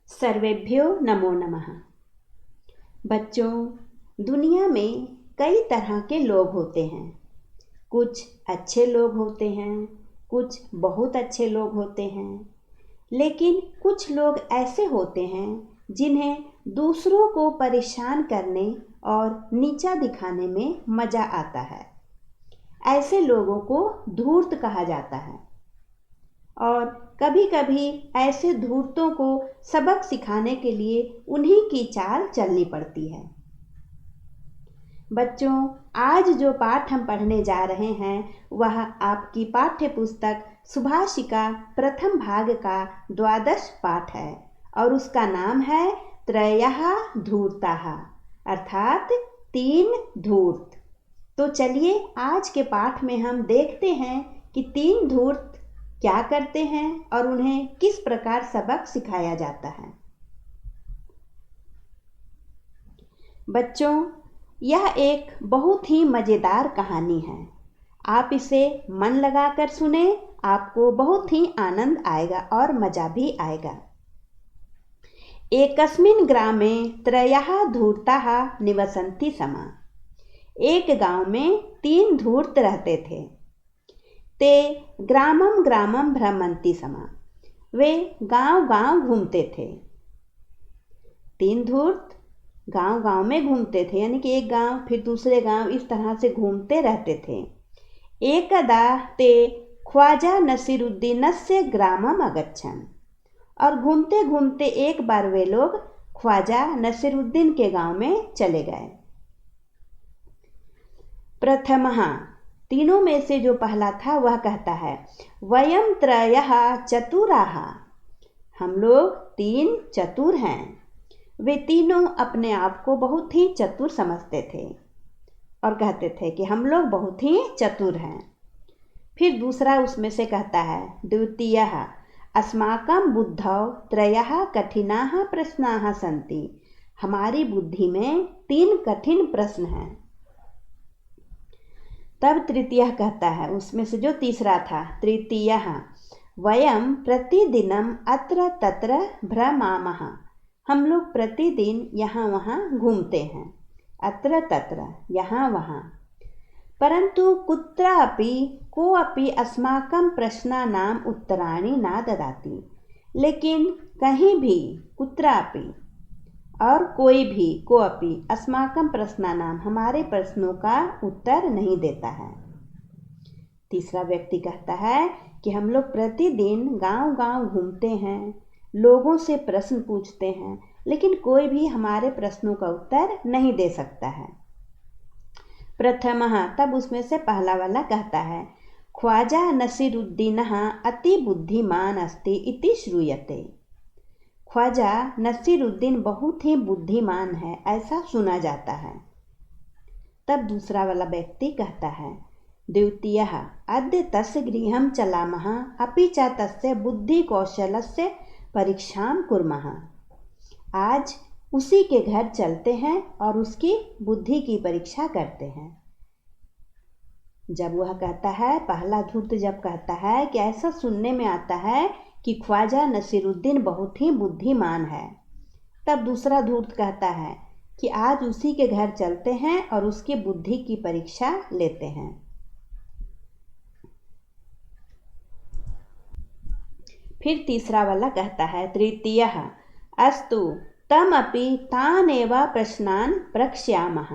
सर्वेभ्यो नमो नमः। बच्चों, दुनिया में कई तरह के लोग होते हैं। कुछ अच्छे लोग होते हैं, कुछ बहुत अच्छे लोग होते हैं, लेकिन कुछ लोग ऐसे होते हैं जिन्हें दूसरों को परेशान करने और नीचा दिखाने में मज़ा आता है। ऐसे लोगों को धूर्त कहा जाता है और कभी कभी ऐसे धूर्तों को सबक सिखाने के लिए उन्हीं की चाल चलनी पड़ती है। बच्चों, आज जो पाठ हम पढ़ने जा रहे हैं वह आपकी पाठ्य पुस्तक सुभाषिका प्रथम भाग का 12वां पाठ है और उसका नाम है त्रयः धूर्ताः, अर्थात 3 धूर्त। तो चलिए आज के पाठ में हम देखते हैं कि 3 धूर्त क्या करते हैं और उन्हें किस प्रकार सबक सिखाया जाता है। बच्चों, यह एक बहुत ही मज़ेदार कहानी है। आप इसे मन लगाकर सुने, आपको बहुत ही आनंद आएगा और मज़ा भी आएगा। एकस्मिन् ग्रामे त्रयः धूर्ताः निवसन्ति स्म। एक गांव में 3 धूर्त रहते थे। ते ग्रामं ग्रामं भ्रमन्ति स्म। वे गांव-गांव घूमते थे। 3 धूर्त गांव-गांव में घूमते थे, यानी कि एक गांव फिर दूसरे गांव, इस तरह से घूमते रहते थे। एकदा ते ख्वाजा नसीरुद्दीनस्य ग्रामम् अगच्छन्। और घूमते घूमते एक बार वे लोग ख्वाजा नसीरुद्दीन के गांव में चले गए। प्रथमः, तीनों में से जो पहला था वह कहता है, वयम त्रयः चतुराः। हम लोग 3 चतुर हैं। वे तीनों अपने आप को बहुत ही चतुर समझते थे और कहते थे कि हम लोग बहुत ही चतुर हैं। फिर दूसरा उसमें से कहता है, द्वितीयः अस्माकं बुद्धौ त्रयः कठिनाः प्रश्नाः सन्ति। हमारी बुद्धि में 3 कठिन प्रश्न हैं। तब तृतीय कहता है, उसमें से जो तीसरा था, तृतीयः वयं प्रतिदिनम् अत्र तत्र भ्रमामः। हम लोग प्रतिदिन यहाँ वहाँ घूमते हैं, अत्र तत्र, यहाँ वहाँ। परंतु कुत्रापि कोऽपि अस्माकं प्रश्नानाम् उत्तराणि न ददाति। लेकिन कहीं भी, कुत्रापि और कोई भी, कोऽपि अस्माकं प्रश्नानाम, हमारे प्रश्नों का उत्तर नहीं देता है। तीसरा व्यक्ति कहता है कि हम लोग प्रतिदिन गांव-गांव घूमते हैं, लोगों से प्रश्न पूछते हैं, लेकिन कोई भी हमारे प्रश्नों का उत्तर नहीं दे सकता है। प्रथमः, तब उसमें से पहला वाला कहता है, ख्वाजा नसीरुद्दीनः अति बुद्धिमान अस्ति इति श्रूयते। ख्वाजा नसीरुद्दीन बहुत ही बुद्धिमान है, ऐसा सुना जाता है। तब दूसरा वाला व्यक्ति कहता है, द्वितीयः अद्य तस्य गृहं चलामः अपि च तस्य बुद्धिकौशलस्य परीक्षां कुर्मः। आज उसी के घर चलते हैं और उसकी बुद्धि की परीक्षा करते हैं। जब वह कहता है, पहला धूर्त जब कहता है कि ऐसा सुनने में आता है कि ख्वाजा नसीरुद्दीन बहुत ही बुद्धिमान है, तब दूसरा धूर्त कहता है कि आज उसी के घर चलते हैं और उसकी बुद्धि की परीक्षा लेते हैं। फिर तीसरा वाला कहता है, तृतीयः अस्तु तमपि तानेव प्रश्नान् प्रक्ष्यामः।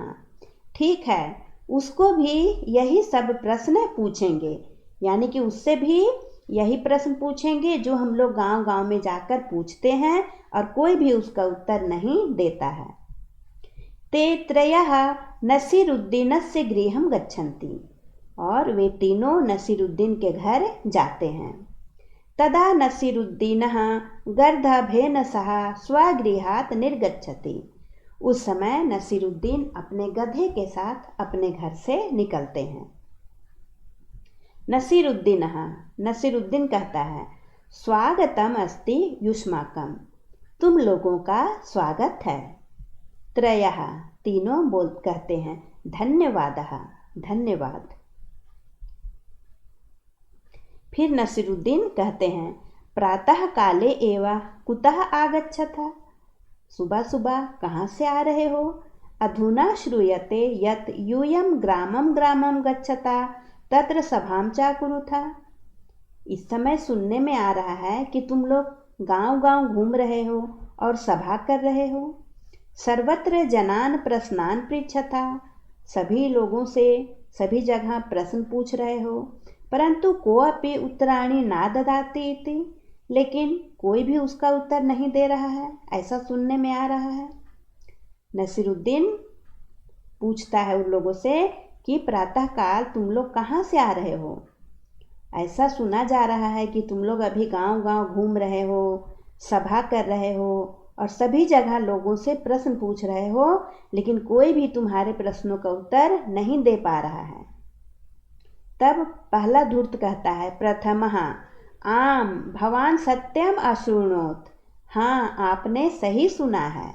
ठीक है, उसको भी यही सब प्रश्न पूछेंगे, यानी कि उससे भी यही प्रश्न पूछेंगे जो हम लोग गांव-गांव में जाकर पूछते हैं और कोई भी उसका उत्तर नहीं देता है। ते त्रयः नसीरुद्दीनस्य गृहं गच्छन्ति। और वे तीनों नसीरुद्दीन के घर जाते हैं। तदा नसीरुद्दीनः गर्दभेन सह स्वगृहात् निर्गच्छति। उस समय नसीरुद्दीन अपने गधे के साथ अपने घर से निकलते हैं। नसीरुद्दीन कहता है, स्वागतम अस्ति युष्माकम। तुम लोगों का स्वागत है। त्रयः, तीनों कहते हैं, धन्यवादः, धन्यवाद। फिर नसीरुद्दीन कहते हैं, प्रातः काले एव कुतः आगच्छथ? सुबह सुबह कहाँ से आ रहे हो? अधुना श्रूयते यत् यूयं ग्रामं ग्रामं गच्छता तत्र सभां च कुरुथा। इस समय सुनने में आ रहा है कि तुम लोग गांव गांव घूम रहे हो और सभा कर रहे हो। सर्वत्र जनान प्रश्नान पृच्छता, सभी लोगों से सभी जगह प्रश्न पूछ रहे हो, परंतु कोऽपि उत्तराणि न ददाति इति, लेकिन कोई भी उसका उत्तर नहीं दे रहा है, ऐसा सुनने में आ रहा है। नसीरुद्दीन पूछता है उन लोगों से कि प्रातःकाल तुम लोग कहाँ से आ रहे हो? ऐसा सुना जा रहा है कि तुम लोग अभी गांव गांव घूम रहे हो, सभा कर रहे हो और सभी जगह लोगों से प्रश्न पूछ रहे हो, लेकिन कोई भी तुम्हारे प्रश्नों का उत्तर नहीं दे पा रहा है। तब पहला धूर्त कहता है, प्रथमः आम भवान सत्यम अशृणोत, हाँ आपने सही सुना है।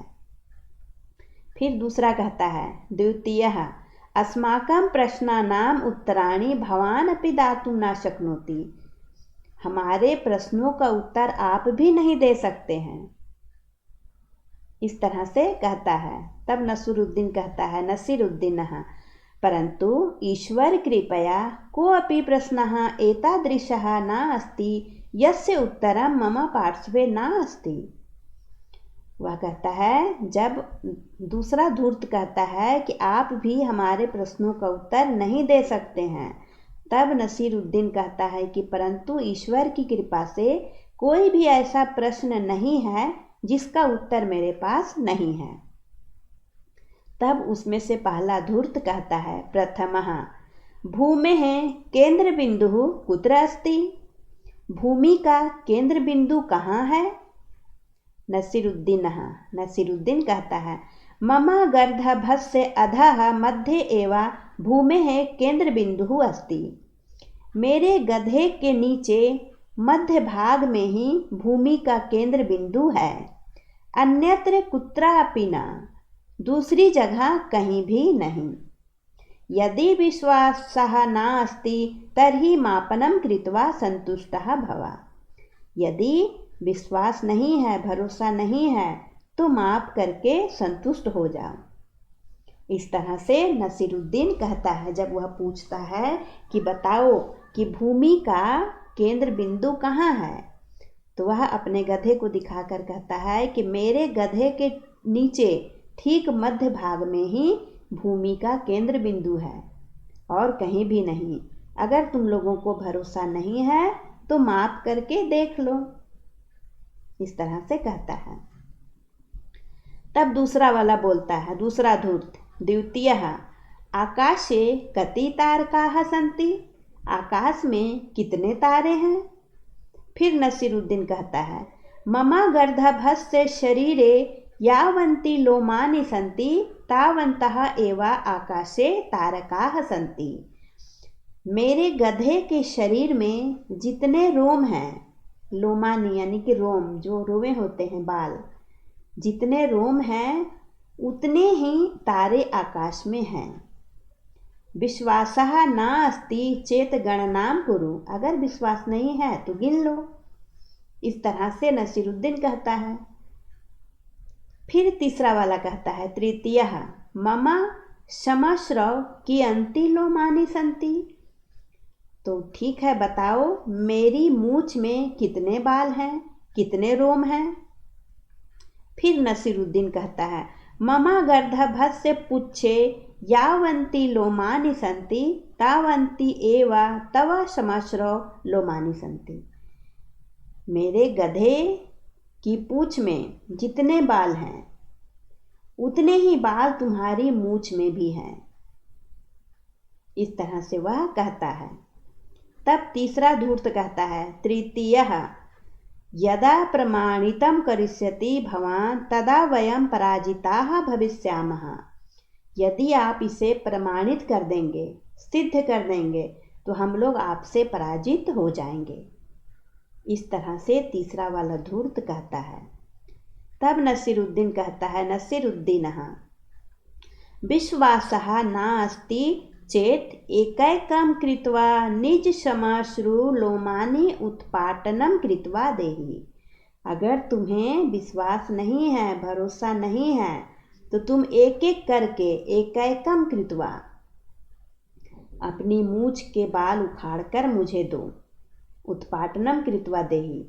फिर दूसरा कहता है, द्वितीयः अस्माकं प्रश्नानाम उत्तराणि भवान अपि दातुं न शक्नोति, हमारे प्रश्नों का उत्तर आप भी नहीं दे सकते हैं। इस तरह से कहता है। तब नसीरुद्दीन कहता है, नसीरुद्दीनः परंतु ईश्वर कृपया कोऽपि प्रश्नः एतादृशः न अस्ति यस्य उत्तरं मम पार्श्वे न अस्ति। वह कहता है, जब दूसरा धूर्त कहता है कि आप भी हमारे प्रश्नों का उत्तर नहीं दे सकते हैं, तब नसीरुद्दीन कहता है कि परंतु ईश्वर की कृपा से कोई भी ऐसा प्रश्न नहीं है जिसका उत्तर मेरे पास नहीं है। तब उसमें से पहला धूर्त कहता है, प्रथमः भूमेः केंद्र बिंदु कुत्र अस्ति, भूमि का केंद्र बिंदु कहाँ है? नसीरुद्दीन कहता है, मम गर्दभस्य अधः मध्ये एव भूमेः केंद्र बिंदु अस्ति, मेरे गधे के नीचे मध्य भाग में ही भूमि का केंद्र बिंदु है, अन्यत्र कुत्रापि न, दूसरी जगह कहीं भी नहीं। यदि विश्वासः नास्ति तर्हि मापनं कृत्वा संतुष्टः भव, यदि विश्वास नहीं है, भरोसा नहीं है, तो माप करके संतुष्ट हो जाओ। इस तरह से नसीरुद्दीन कहता है, जब वह पूछता है कि बताओ कि भूमि का केंद्र बिंदु कहाँ है, तो वह अपने गधे को दिखाकर कहता है कि मेरे गधे के नीचे ठीक मध्य भाग में ही भूमि का केंद्र बिंदु है और कहीं भी नहीं। अगर तुम लोगों को भरोसा नहीं है तो माप करके देख लो। इस तरह से कहता है। तब दूसरा वाला बोलता है, दूसरा धूर्त, द्वितीयः आकाशे कति तारकाः सन्ति, आकाश में कितने तारे हैं? फिर नसीरुद्दीन कहता है, मम गर्दभस्य शरीरे यावन्ति लोमानि सन्ति तावन्तः एव आकाशे तारकाः सन्ति, मेरे गधे के शरीर में जितने रोम हैं, लोमानी यानी कि रोम, जो रोमे होते हैं बाल, जितने रोम हैं उतने ही तारे आकाश में हैं। विश्वासः नास्ति चेत गणनां कुरु, अगर विश्वास नहीं है तो गिन लो। इस तरह से नसीरुद्दीन कहता है। फिर तीसरा वाला कहता है, तृतीयः मम समश्रव कियन्ति लोमानि सन्ति, तो ठीक है बताओ मेरी मूछ में कितने बाल हैं, कितने रोम हैं? फिर नसीरुद्दीन कहता है, मम गर्दभस्य पुच्छे यावन्ति लोमानि सन्ति तावन्ति एव तव समश्रव लोमानि सन्ति, मेरे गधे की पूंछ में जितने बाल हैं उतने ही बाल तुम्हारी मूछ में भी हैं। इस तरह से वह कहता है। तब तीसरा धूर्त कहता है, तृतीयः यदा प्रमाणितं करिष्यति भवान् तदा वयं पराजिताः भविष्यामः, यदि आप इसे प्रमाणित कर देंगे, सिद्ध कर देंगे, तो हम लोग आपसे पराजित हो जाएंगे। इस तरह से तीसरा वाला धूर्त कहता है। तब नसीरुद्दीन कहता है, नसीरुद्दीनः विश्वासः नास्ति चेत एकैकं कृत्वा निज समाश्रु लोमानि उत्पाटनं कृत्वा देहि। अगर तुम्हें विश्वास नहीं है, भरोसा नहीं है, तो तुम एक एक करके एकैकम कृत्वा अपनी मूछ के बाल उखाड़कर मुझे दो। उत्पाटनम कृत्वा देहि।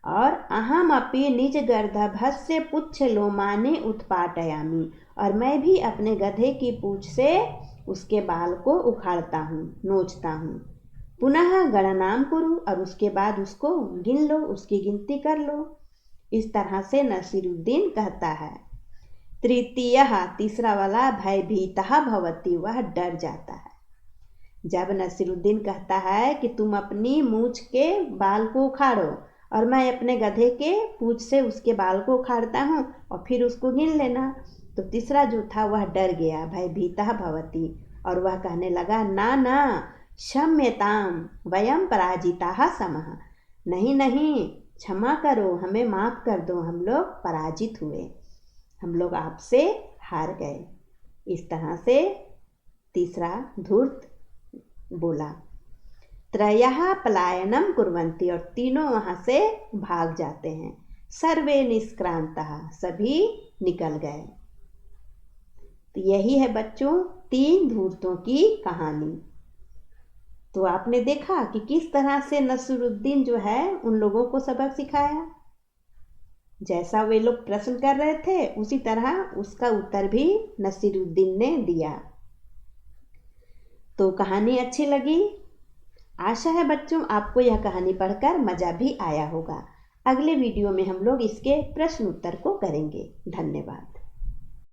और अहम अपि निज गर्दभस्य पुच्छ लोमाने उत्पाटयामि, और मैं भी अपने गधे की पूंछ से उसके बाल को उखाड़ता हूँ, नोचता हूँ। पुनः गणनाम कुरु, और उसके बाद उसको गिन लो, उसकी गिनती कर लो। इस तरह से नसीरुद्दीन कहता है। तृतीय, तीसरा वाला, भयभीतः भवति, वह डर जाता है। जब नसीरुद्दीन कहता है कि तुम अपनी मूछ के बाल को उखाड़ो और मैं अपने गधे के पूंछ से उसके बाल को उखाड़ता हूँ और फिर उसको गिन लेना, तो तीसरा जो था वह डर गया, भयभीतः भवति, और वह कहने लगा, ना ना क्षम्यताम वयम पराजिताः समः। नहीं नहीं, क्षमा करो, हमें माफ़ कर दो, हम लोग पराजित हुए, हम लोग आपसे हार गए। इस तरह से तीसरा धूर्त बोला। त्रयः पलायनम कुर्वन्ति, और तीनों वहाँ से भाग जाते हैं। सर्वे निष्क्रांतः, सभी निकल गए। तो यही है बच्चों 3 धूर्तों की कहानी। तो आपने देखा कि किस तरह से नसीरुद्दीन जो है उन लोगों को सबक सिखाया। जैसा वे लोग प्रश्न कर रहे थे उसी तरह उसका उत्तर भी नसीरुद्दीन ने दिया। तो कहानी अच्छी लगी। आशा है बच्चों आपको यह कहानी पढ़कर मज़ा भी आया होगा। अगले वीडियो में हम लोग इसके प्रश्न उत्तर को करेंगे। धन्यवाद।